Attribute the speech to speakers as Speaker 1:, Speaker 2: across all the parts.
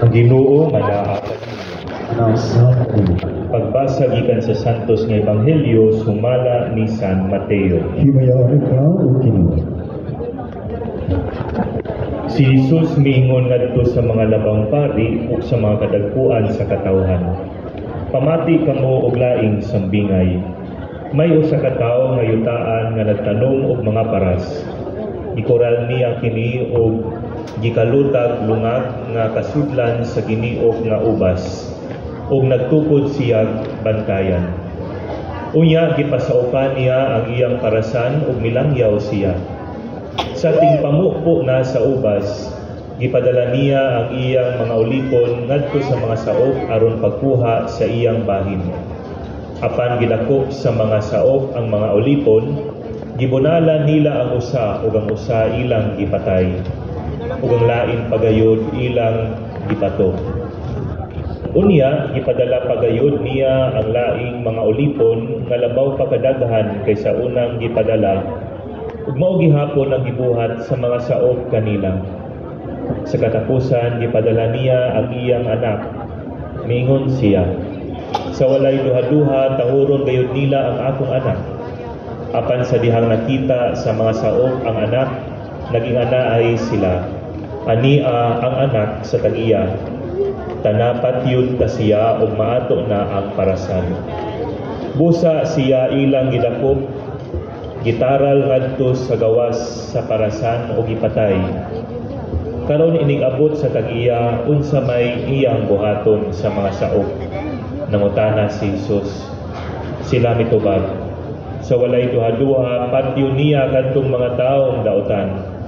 Speaker 1: Ang Ginoo nga nahatag
Speaker 2: nasa
Speaker 1: pagbasa gikan sa Santos nga Ebanghelyo sumala ni San Mateo.
Speaker 2: himayaan ka o Ginoo.
Speaker 1: Si Jesus miingon ngadto sa mga labang pari ug sa mga kadagkuan sa katawhan. Pamati kamo og laing sambingay. May usa ka tawo nga yutaan nga nagtanong og mga paras. Ikoral niya kini og gikalutag lungag nga kasudlan sa giniok nga ubas ug nagtukod siya bantayan. Unya gipasaupan niya ang iyang parasan ug milangyaw siya. Sa tingpamupo na sa ubas, gipadala niya ang iyang mga ulipon ngadto sa mga saop aron pagkuha sa iyang bahin. Apan gidakop sa mga saop ang mga ulipon, gibunala nila ang usa ug ang usa ilang gipatay. Ug ang lain pagayod ilang gipato. Unya gipadala pagayod niya ang laing mga ulipon nga labaw pa kadaghan kaysa unang gipadala. Ug mao gihapon ang gibuhat sa mga saop kanila. Sa katapusan gipadala niya ang iyang anak. Mingon siya, sa walay duha-duha tahuron gayud nila ang akong anak. Apan sa dihang nakita sa mga saop ang anak, naging anaay sila. Ania ang anak sa tag-iya. Tanapat yun ta siya ug maato na ang parasan. Busa siya ilang gidakop, gitaral ngadto sa gawas sa parasan o gipatay. Karon ining abot sa tag-iya unsa may iyang buhaton sa mga saop. Nangutana si Jesus. Sila mitubag. Sa walay duha-duha patyo niya kadtong mga taong dautan.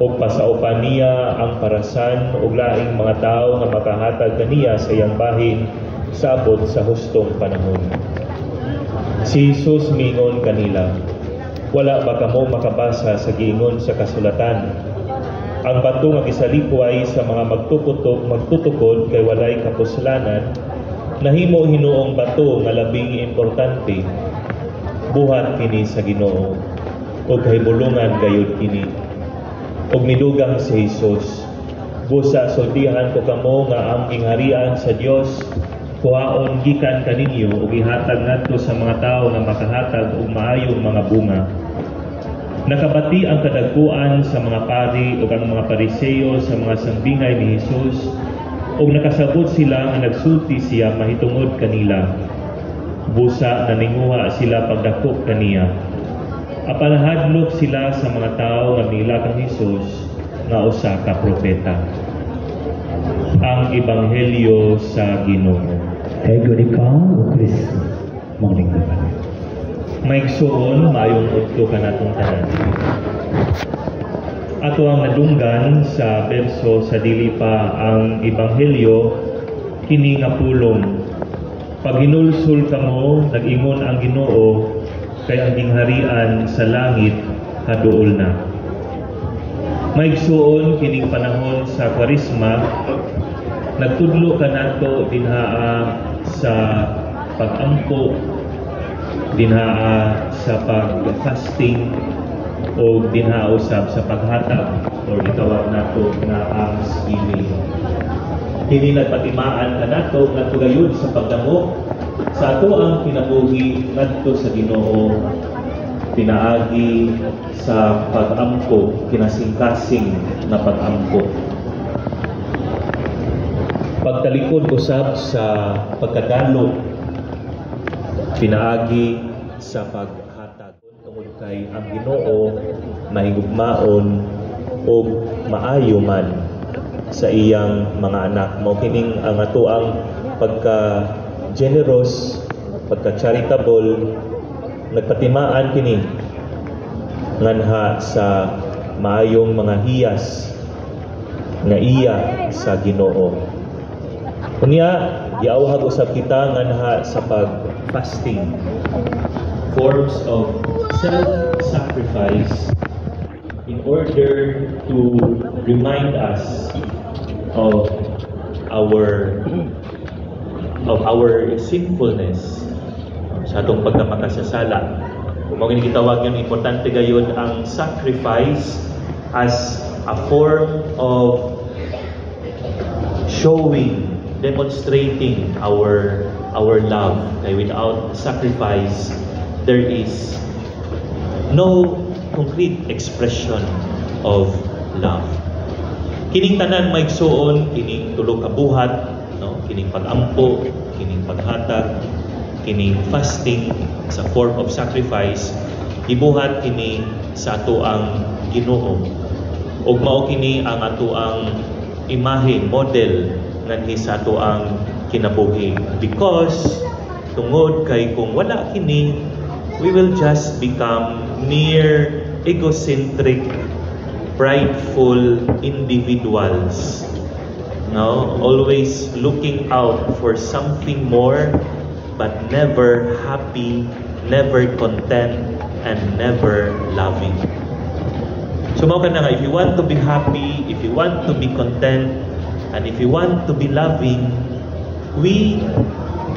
Speaker 1: O pasaupan niya ang parasan ug laing mga tawo nga makahatag kaniya sa iyang bahin sa abot sa hustong panahon. Si Jesus mingon kanila, wala ba kamo makabasa sa giingon sa kasulatan? Ang bato nga gisalikway sa mga magtutukod kay walay kapuslanan, nahimo hinuong bato nga labing importante. Buhat kini sa Ginoo ug kahibulungan gayud kini. Ug midugang si Jesus, busa sultihan ko kamo nga ang gingharian sa Dios kuhaon gikan kaninyo ug ihatag ngadto sa mga tawo nga makahatag og maayong mga bunga. Nakabati ang kadagkuan sa mga pari ug ang mga Pariseo sa mga sambingay ni Jesus ug nakasabot sila nga nagsulti siya mahitungod kanila. Busa naninguha sila pagdakop kaniya. Apan hadlok sila sa mga tao nga nila kang Jesus nga usa ka propeta. Ang Ebanghelyo sa Ginoo.
Speaker 2: Ego ni ka o Kristo. Manglingkod.
Speaker 1: Maigsuon maayong udto kanatong tanan. Ato ang nadunggan sa berso sa dili pa ang Ebanghelyo kini nga pulong. Pag hinulsul kamo, nag-ingon ang Ginoo, kay ang gingharian sa langit haduol na. Maigsuon kining panahon sa Kwaresma, nagtudlo kanato dinhaa sa pag-ampo, dinhaa sa pag-fasting o dinhaa usab sa paghatag o gitawag nato nga almsgiving. Kini nagpatimaan kanato ngadto gayud sa pagdamo sa ato ang kinabuhi ngadto sa Ginoo, pinaagi sa pag-ampo, kinasing-kasing na pag-ampo. Pagtalikod usab sa pagkadalo, pinaagi sa paghatag tungod kay ang Ginoo mahigugmaon o maayo man sa iyang mga anak. Mao kining ang atoang pagka-generous, pagka-charitable, nagpatimaan kini nganha sa maayong mga hiyas nga iya sa Ginoo. Unya giawhag usab kita nganha sa pag-fasting, forms of self-sacrifice in order to remind us of our sinfulness sa atong pagkamakasasala. Mao gini gitawag yung importante gayud ang sacrifice as a form of
Speaker 3: showing, demonstrating our love. Kaya without sacrifice, there is no complete expression of love. Kining tanan maigsuon, kining tulo ka buhat, no? Kining pag-ampo, kining paghatag, kining fasting sa form of sacrifice, ibuhat kini sa ato ang Ginoo. Ug mao kini ang ato ang imahe, model nganhi sa ato ang kinabuhi. Because tungod kay kung wala kini, we will just become mere egocentric, prideful individuals. No, always looking out for something more, but never happy, never content, and never loving. So mao ka na nga, if you want to be happy, if you want to be content, and if you want to be loving, we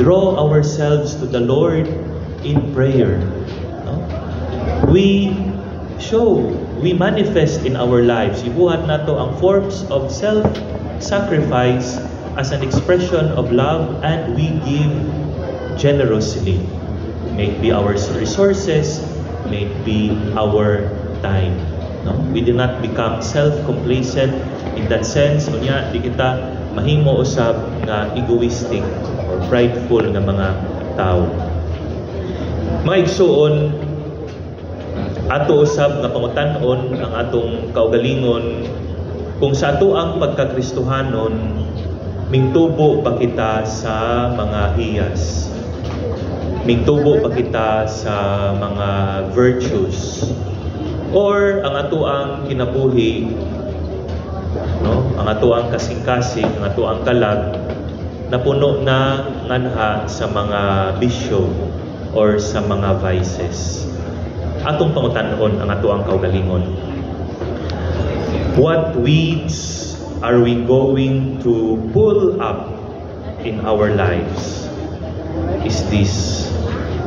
Speaker 3: draw ourselves to the Lord in prayer. No? We show, we manifest in our lives. Ibuhat nato ang forms of self-sacrifice as an expression of love, and we give generously. May it be our resources, may it be our time. No? We do not become self-complacent in that sense. Unya, di kita mahimo usab nga egoistic or prideful nga mga tao. Mga igsuon, ato usab nga pangutan-on ang atong kaugalingon kung sa ato ang pagkakristohanon, mingtubo ba kita sa mga hiyas? Mingtubo ba kita sa mga virtues? Or ang ato ang kinabuhi, no? Ang ato ang kasing-kasing, ang ato ang kalag, napuno na nganha sa mga bisyo or sa mga vices. Atong pangutan-on ang ato ang kaugalingon. What weeds are we going to pull up in our lives? Is this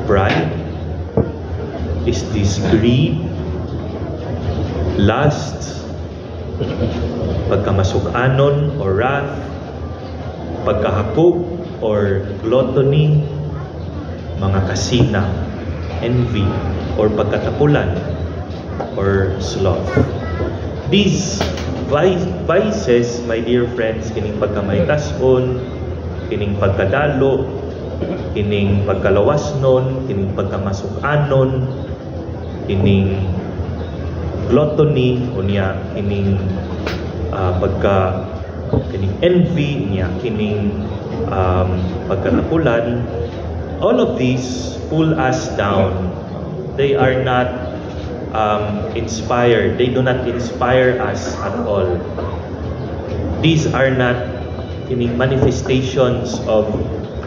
Speaker 3: pride? Is this greed? Lust? Pagkamasuk-anon or wrath? Pagkahakog or gluttony? Mga kasina, envy, or pagkatapulan, or sloth. These vices, my dear friends, kining pagkamaytason, kining pagkadalo, kining pagkalawasnon, kining pagkamasuk-anon, kining gluttony, unya kining kining envy, unya kining pagkatapulan. All of these pull us down. They are not inspired. They do not inspire us at all. These are not kining manifestations of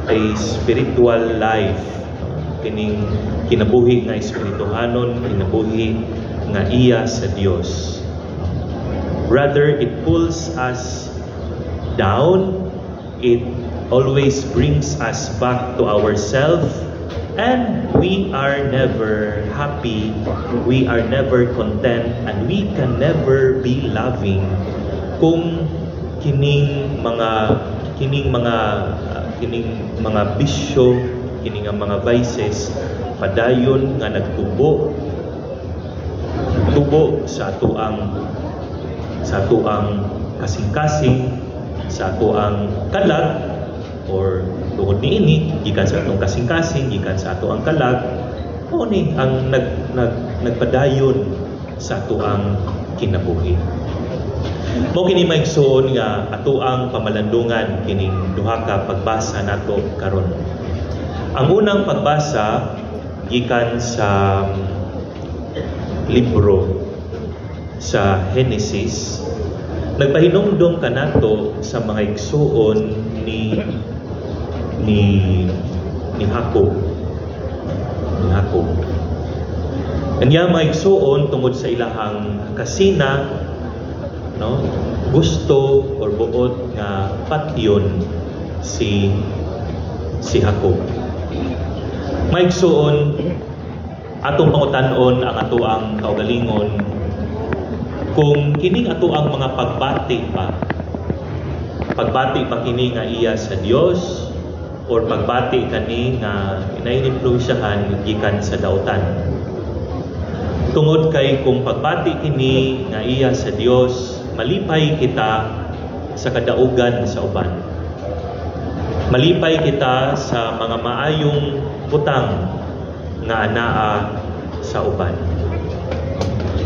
Speaker 3: a spiritual life. Kining kinabuhi nga espirituhanon, kinabuhi nga iya sa Dios. Rather, it pulls us down. It always brings us back to ourselves. And we are never happy, we are never content, and we can never be loving kung kining mga bisyo, kining mga vices padayon nga nagtubo sa ato ang kasing-kasing, sa ato ang kalag, or tungod niini gikan sa atong kasing-kasing, gikan sa ato ang kalag, o ni ang nagpadayon sa ato ang kinabuhi. Mo kini maigsoon nga ato ang pamalandungan kining duha ka pagbasa nato karon. Ang unang pagbasa gikan sa libro sa Genesis, nagpahinumdom kanato sa mga igsuon ni Jacob. Kanya maigsuon tungod sa ilahang kasina, no? Gusto or buot nga patyon si Jacob. Maigsuon atong pangutan-on ang ato ang kaugalingon kung kining ato ang mga pagbati pa pagbati pa kini nga iya sa Dios or pagbati kani nga inainfluensyahan gikan sa dautan. Tungod kay kung pagbati kini nga iya sa Dios, malipay kita sa kadaugan sa uban. Malipay kita sa mga maayong butang nga anaa sa uban.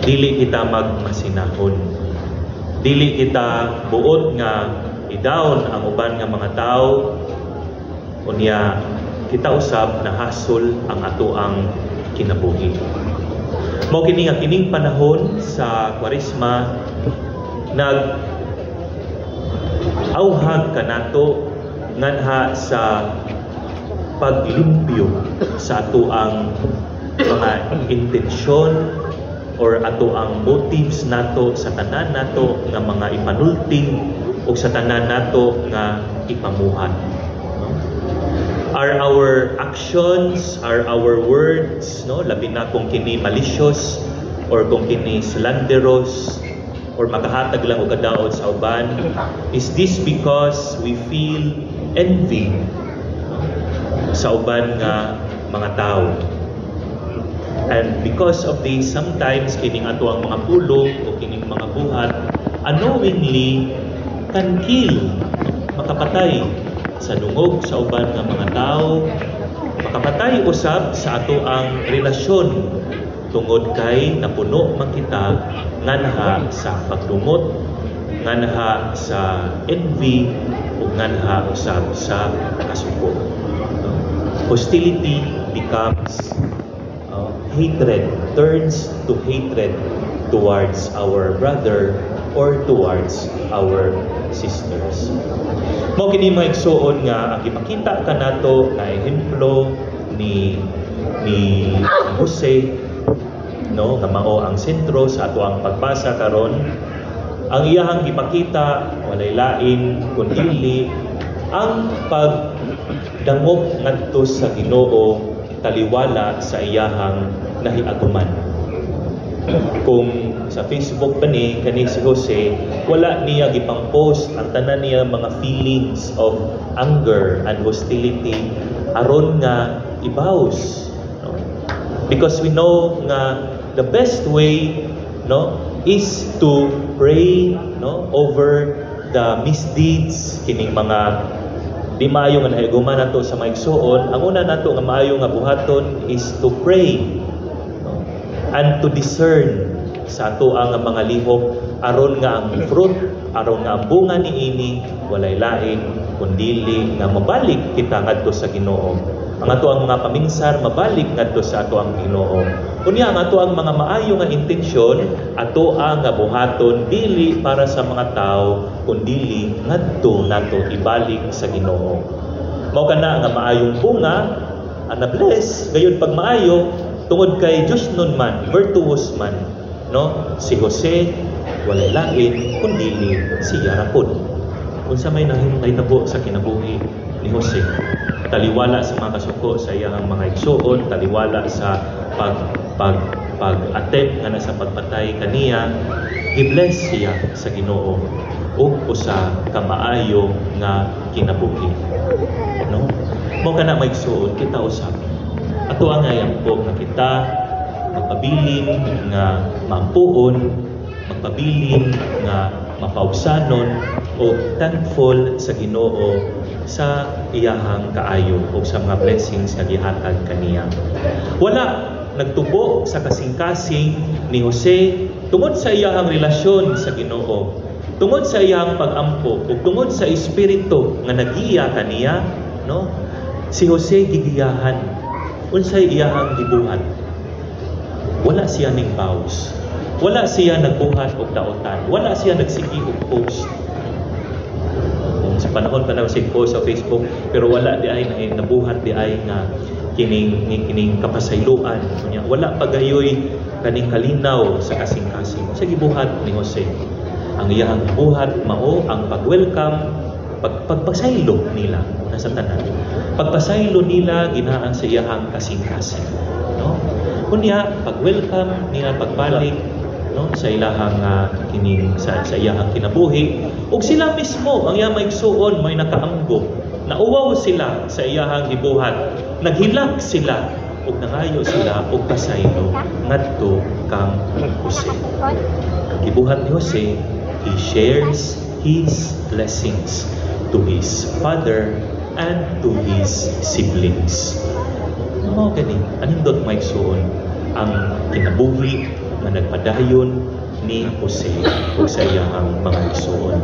Speaker 3: Dili kita magmasinahon. Dili kita buot nga idawon ang uban nga mga tao. Unya kita usab na hasol ang atoang kinabuhi. Mao kini nga kining panahon sa Kwaresma nag auhag kanato nganha sa paglimpyo sa atoang mga intensyon or atoang motives nato sa tanan nato nga mga ipanulting o sa tanan nato nga ipamuhat. Are our actions, are our words, no, labi na kung kini malicious or kung kini slanderous or makahatag lang og kadaot sa uban, is this because we feel envy sa uban nga mga tao? And because of this, sometimes kining ato ang mga pulong o kining mga buhat unknowingly can kill, makapatay sa dungog sa uban nga mga tao, makapatay usab sa ato ang relasyon tungod kay napuno man kita nganha sa pagdumot, nganha sa envy o nganha usab sa kasuko. Hostility becomes hatred, turns to hatred towards our brother or towards our sisters. Mao kini maigsuon nga ang ipakita kanato nga ehemplo ni Jose, no, nga mao ang sentro sa ato ang pagbasa karon. Ang iyahang ipakita walay lain kundi ang pagdangop ngadto sa Ginoo taliwala sa iyahang nahiaguman. Kung sa Facebook pa ni kani si Jose, wala niya gipang post ang tanan niya mga feelings of anger and hostility aron nga ibaws, no? Because we know nga the best way, no, is to pray, no, over the misdeeds kining mga di maayo nga nahiaguman nato sa maigsuon. Ang una nato nga maayo nga buhaton is to pray, no, and to discern sa ato ang mga lihok aron nga ang fruit, aron nga ang bunga niini walay lain kundili nga mabalik kita ngadto sa Ginoo. Ang ato ang mga paminsar mabalik ngadto sa ato ang Ginoo. Unya ang ato ang mga maayo nga intensyon ato ang nga buhaton dili para sa mga tao kundili ngadto nato ibalik sa Ginoo. Mao kana nga maayong bunga ana bless gayon pag maayo tungod kay Dios nun man virtuous man, no, si Jose walay lain kundi si Yarapon. Unsa may nahitabo sa kinabuhi ni Jose, taliwala sa mga kasuko sa iyang mga igsuon, taliwala sa pag-attempt nga sa pagpatay kaniya, i-bless siya sa Ginoo ug usa ka maayo nga kinabuhi, no? Mao kana maigsuon kita usab ato ang ayampo nga kita magpabilin nga mampuon, magpabilin nga mapausanon o thankful sa Ginoo sa iyahang kaayo o sa mga blessings nga gihatag kaniya. Wala nagtubo sa kasing-kasing ni Jose tungod sa iyahang relasyon sa Ginoo, tungod sa iyahang pag-ampo ug tungod sa espiritu nga nagiya kaniya, no? Si Jose gigiyahan unsay iyahang gibuhat. Wala siya ning vows. Wala siya nagbuhat og daotan. Wala siya nagsigi og post. Sa panahon pa na si post sa Facebook, pero wala di ay nabuhat di ay nga kining kapasayloan. Wala pagayoy kaning kalinaw sa kasing-kasing. Sa gibuhat ni Jose. Ang iyang buhat mao ang pag-welcome, pagpasaylo nila nasa tanan. Pagpasaylo nila ginaan sa iyang kasing-kasing, no? Kunya pag-welcome niya pagbalik no, sa ilahang kining sa iyahang kinabuhi, ug sila mismo ang iyang maigsuon may nakaamgo, nauwaw sila sa iyahang gibuhat, naghilak sila ug nangayo sila og pasaylo ngadto kang Jose. Gibuhat ni Jose, he shares his blessings to his father and to his siblings. Mao gani anindot maigsuon ang kinabuhi nga nagpadayon ni Jose ug sa iyahang mga igsuon.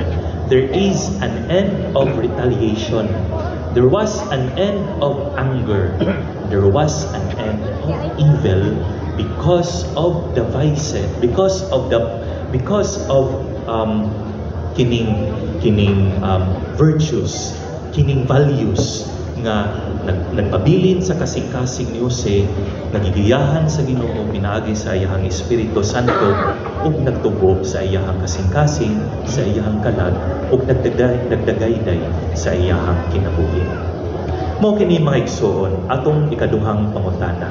Speaker 3: There is an end of retaliation. There was an end of anger. There was an end of evil because of the vices, because of kining virtues, kining values nga nagpabilin sa kasing-kasing ni Jose, nagigiyahan sa Ginoo pinaagi sa iyahang Espiritu Santo ug nagtubo sa iyahang kasing-kasing, sa iyahang kalag ug nagdagayday sa iyahang kinabuhi. Mao kini mga igsoon atong ikaduhang pangutana.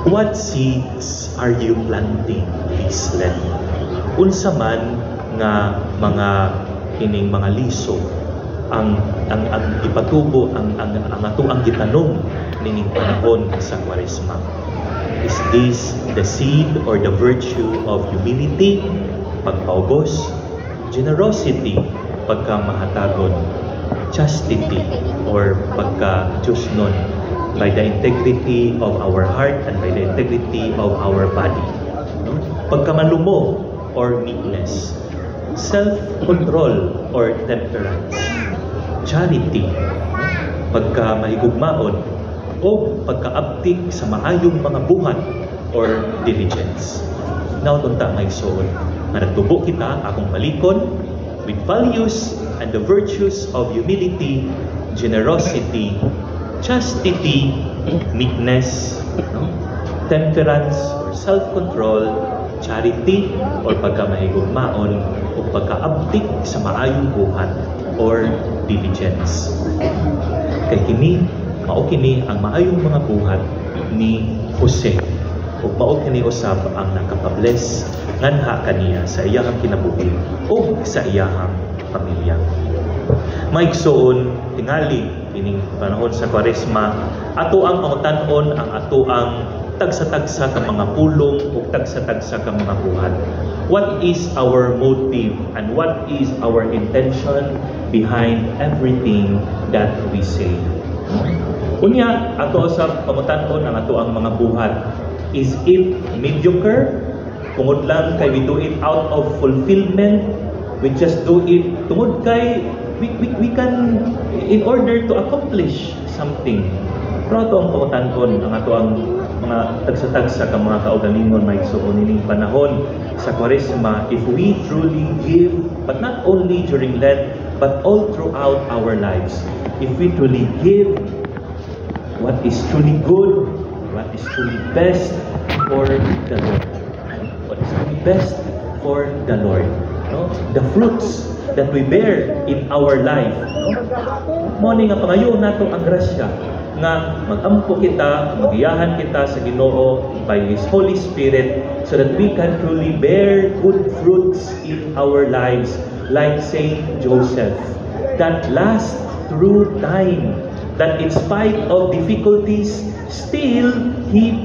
Speaker 3: What seeds are you planting this Lent? Unsa man nga mga kining mga liso ang ipatubo ang atuang gitanong nining panahon sa Kwaresma. Is this the seed or the virtue of humility, pagpaubos, generosity, pagkamahatagon, chastity or pagka-Diyosnon, by the integrity of our heart and by the integrity of our body. Pagkamalumo or meekness, self-control or temperance, charity, pagkamahigugmaon o pagkaabtik sa maayong mga buhat or diligence. Nautunta may soon na nagtubo kita akong balikon with values and the virtues of humility, generosity, chastity, meekness, temperance or self-control, charity or pagkamahigugmaon o pagkaabtik sa maayong buhat or diligence. Kay kini, mao kini ang maayong mga buhat ni Jose. Ug mao kini usab ang nakapabless nganha kaniya sa iyahang kinabuhi ug sa iyahang pamilya. Maigsoon tingali kining panahon sa Kwaresma, ato ang pangutan-on ang ato ang tagsa-tagsa ka mga pulong ug tagsa-tagsa ka mga buhat. What is our motive and what is our intention behind everything that we say? Unya, ato sa pangutan-on ang ato ang mga buhat. Is it mediocre? Tungod lang kay we do it out of fulfillment. We just do it tungod kay we can in order to accomplish something. Pero ato ang pangutan-on ang ato ang mga tagsa-tagsa ka mga kaugalingon may igsuon ining panahon sa Kwaresma, if we truly give, but not only during Lent, but all throughout our lives, if we truly give what is truly good, what is truly best for the Lord, what is truly best for the Lord, no? The fruits that we bear in our life, no? Morning nga pangayoon nato ang grasya nga mag-ampo kita, magiyahan kita sa Ginoo by His Holy Spirit so that we can truly bear good fruits in our lives like Saint Joseph that last through time, that in spite of difficulties still he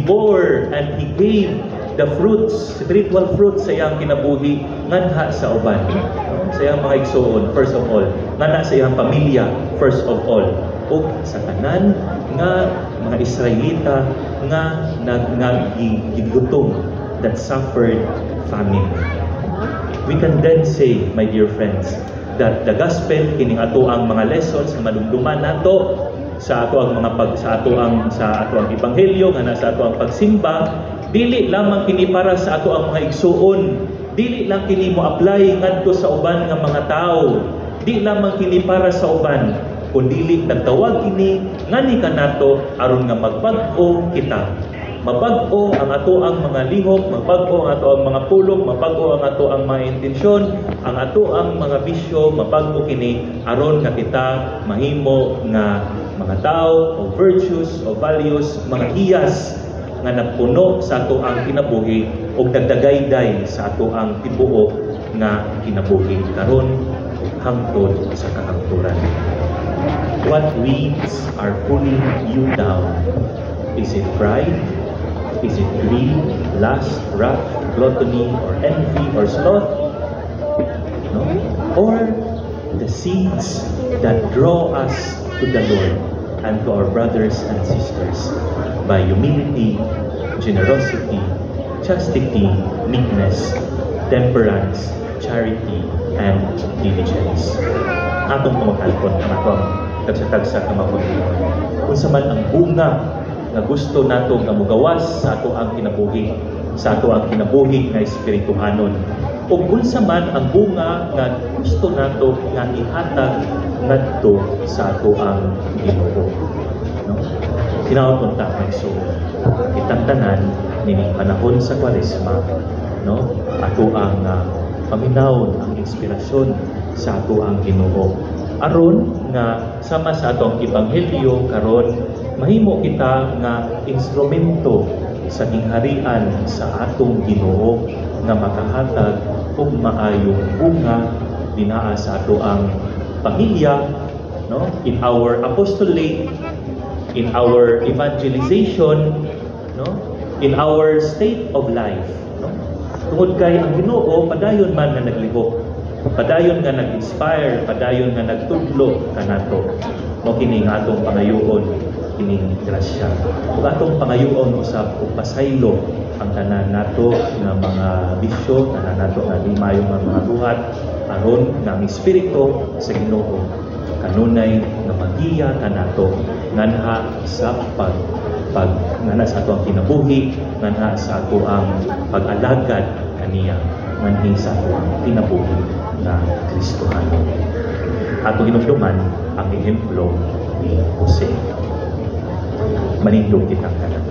Speaker 3: bore and he gave the fruits, spiritual fruits sa iyang kinabuhi nganha sa uban, sa iyang mga igsoon first of all, nganha sa iyang pamilya first of all, o sa tanan nga mga Israelita nga gigutom that suffered famine. We can then say, my dear friends, that the gospel kining ato ang mga lessons nga madumduman nato sa ato ang mga sa ato ang ebanghelyo nga nasa ato ang pagsimba, dili lamang kini para sa ato ang mga igsuon, dili lang kini mo apply ngadto sa uban nga mga tawo, di lamang kini para sa uban, kundi nagtawag kini ngani kanato aron nga magbag-o kita. Mabag-o ang ato ang mga lihok, mabag-o ang ato ang mga pulong, mabag-o ang ato ang mga intensyon, ang ato ang mga bisyo, mabag-o kini aron nga kita mahimo nga mga tao o virtues o values, mga hiyas nga nagpuno sa ato ang kinabuhi ug nagdagayday sa ato ang tibuok nga kinabuhi karon hangtod sa kahangturan. What weeds are pulling you down? Is it pride? Is it greed, lust, wrath, gluttony, or envy, or sloth? No? Or the seeds that draw us to the Lord and to our brothers and sisters by humility, generosity, chastity, meekness, temperance, charity, and diligence. Atong tumakalpon ang atong tagsatagsa kamabuhian. Kung sa man ang bunga na gusto nato nga mugawas sa ato ang kinabuhi, sa ato ang kinabuhi nga espirituhanon. Ug unsa man ang bunga nga gusto nato nga ihatag ngadto sa ato ang Ginoo. No? Tinawag ta so kitang tanan nining panahon sa Kwaresma, no? Ato ang paminawon ang inspirasyon sa ato ang Ginoo. Aron nga sama sa atong ebanghelyo karon mahimo kita nga instrumento sa gingharian sa atong Ginoo nga makahatag og maayong bunga dinaa sa ato ang pamilya, no? In our apostolate, in our evangelization, no? In our state of life, no? Tungod kay ang Ginoo padayon man nga naglihok, padayon nga nag-inspire, padayon nga nagtudlo kanato. Mo kini nga atong pangayoon, kining grasya. Ug atong pangayoon usab ug pasaylo ang tanan nato nga mga bisyo, tanan nato nga di maayo nga mga buhat aron nga ang espiritu sa Ginoo kanunay nga magiya kanato nganha sa nganha sa ato ang kinabuhi, nganha sa ato ang pag-alagad kaniya nganhi sa ato ang kinabuhi na Kristohano. Ato hinumduman ang ehemplo ni Jose. Manindog kitang kanan.